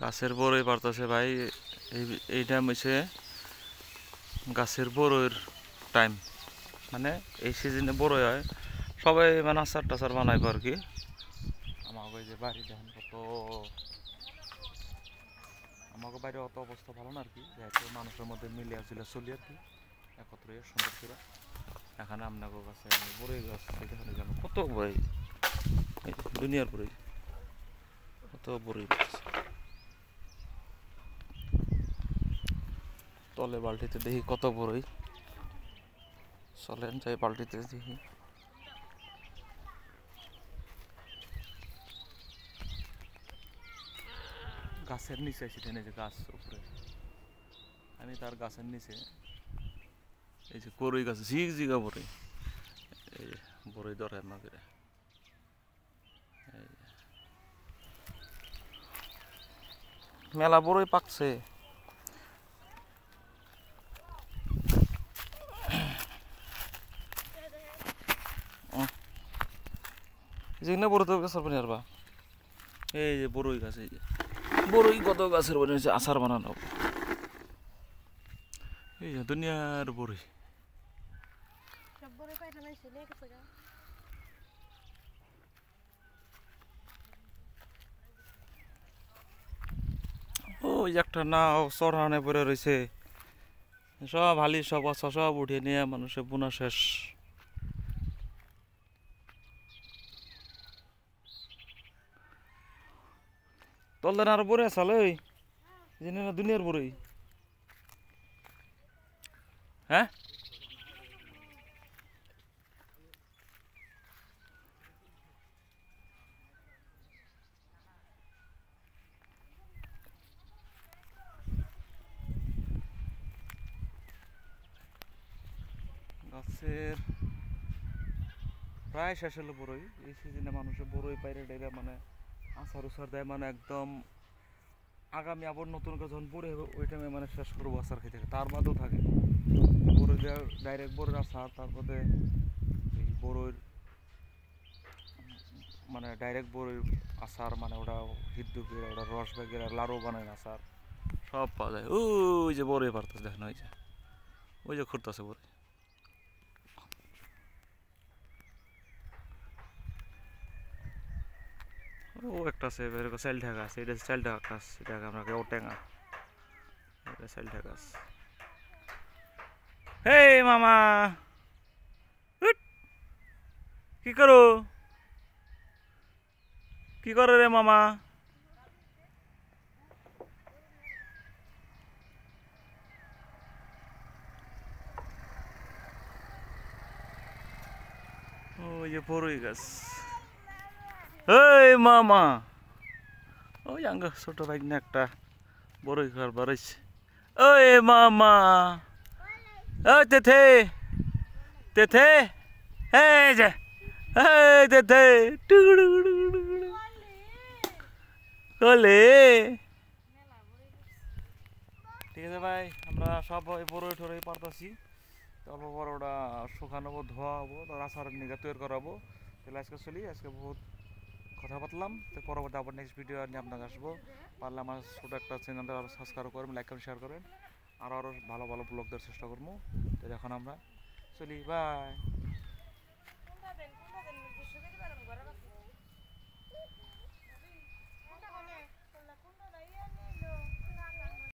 গাছের বড়ই পারতেছে ভাই। এই টাইম হচ্ছে গাছের বড়ইর টাইম, মানে এই সিজনে বড়ই হয়। সবাই মানে আচার টাচার বানাইবো আর কি। আমাকে যে বাড়ি দেখেন কত, আমাকে বাইরে অত অবস্থা ভালো না আর কি, যেহেতু মানুষের মধ্যে মিলে আসছিল চলি আর কি একত্রে সুন্দর করে। এখানে আপনাকে কাছে আমি বড়ই গাছ সেখানে যেন কত বড়ই, দুনিয়ার বড়ই, কত বড়ই গাছ। তলে বালতিতে দেখি কত বড়ই, চলেন যাই বালতিতে দেখি। গাছের নিচে সেটা যে গাছ উপরে, আমি তার গাছের নিচে এই যে বড়ই গাছ ঝিক ঝিগা বড়ই, এই যে বড়ই ধরে আমাকে। মেলা বড়ই পাকছে। যেখানে বড় তো গাছের বানিয়ে আরবা, এই যে বড়ই গাছ, এই যে বড়ই কত গাছের বানিয়েছে আচার বানানো। এই যে দুনিয়ার বড়ই। ওই একটা নাও চড়ানে পড়ে রয়েছে, সব হালি সব আছা সব উঠিয়ে নিয়ে মানুষের বোনা শেষ। তলদান আর বড়ে আসাল ওই জেনে না দুনিয়ার বড়ই। হ্যাঁ গাছের প্রায় শেষ হলো বড়ই। এই সিজনে মানুষের বড়ই পাইরে ডেলে মানে আচার উচার দেয়, মানে একদম আগামী আবার নতুন করে যখন বড়ি হবে ওই টাইমে মানে শেষ করবো আচার খেতে, তার বাদেও থাকে বড়ই দেওয়ার ডাইরেক্ট বড়ির আচার, তারপরে এই বড়ইর মানে ডাইরেক্ট বড়ির আচার, মানে ওটা সিদ্ধ করে ওটা রস বেগের লাড়ু বানায় আচার সব পাওয়া যায়। ওই যে বড়ই পারতেছে দেখেন, ওই যে খুঁড়তেছে বড়ই। ও একটা আছে এরকম চাইলটা গাছ, এটা চাইলটা গাছ, এটাকে আমরা কেউ টেঙা, এটা চাইলটা গাছ। হে মামা, উঠ, কি করো, কি করো রে মামা? ওই যে বড়ই গাছ। এই মামা, ওই আঙ্গ ছোট ভাই না একটা বড়ই ঘর বাড়াইছে। ওই মামা, ওই তেথে তেথে, এই যে এই তেথে কলে। ঠিক আছে ভাই, আমরা সব বড়ই টড়ই পারতাছি, অল্প পর ওটা শুকানো হবো, ধোয়া হবো, তার আচার নিয়ে তৈরি করাবো। তাহলে আজকে চলি, আজকে বহুত কথা বললাম। তো পরবর্তী আবার নেক্সট ভিডিও নিয়ে আপনাকে আসবো। পারলে আমার ছোটো একটা চ্যানেলটা আরও সাবস্ক্রাইব করবেন, লাইক করেন, শেয়ার করেন, আরও ভালো ভালো ব্লগ দেওয়ার চেষ্টা করবো। তো এখন আমরা চলি, বাই।